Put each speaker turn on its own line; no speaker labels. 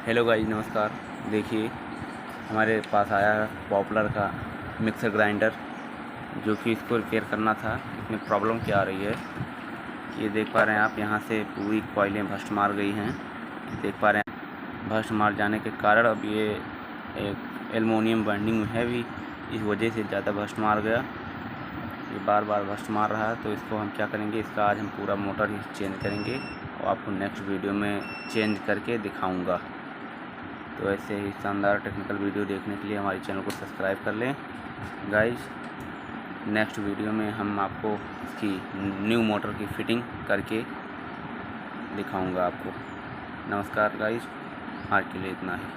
Hello guys, नमस्कार। देखिए, हमारे पास आया है पॉपुलर का मिक्सर ग्राइंडर, जो कि इसको रिपेयर करना था। इसमें प्रॉब्लम क्या आ रही है, ये देख पा रहे हैं आप। यहाँ से पूरी कॉइलें भस्ट मार गई हैं, देख पा रहे हैं। भस्ट मार जाने के कारण अब ये एक एल्युमिनियम वाइंडिंग में है भी, इस वजह से ज़्यादा भस्ट मार गया। ये बार बार भस्ट मार रहा है, तो इसको हम क्या करेंगे, इसका आज हम पूरा मोटर ही चेंज करेंगे और आपको नेक्स्ट वीडियो में चेंज करके दिखाऊँगा। तो ऐसे ही शानदार टेक्निकल वीडियो देखने के लिए हमारे चैनल को सब्सक्राइब कर लें गाइस। नेक्स्ट वीडियो में हम आपको इसकी न्यू मोटर की फिटिंग करके दिखाऊंगा आपको। नमस्कार गाइस, आज के लिए इतना ही।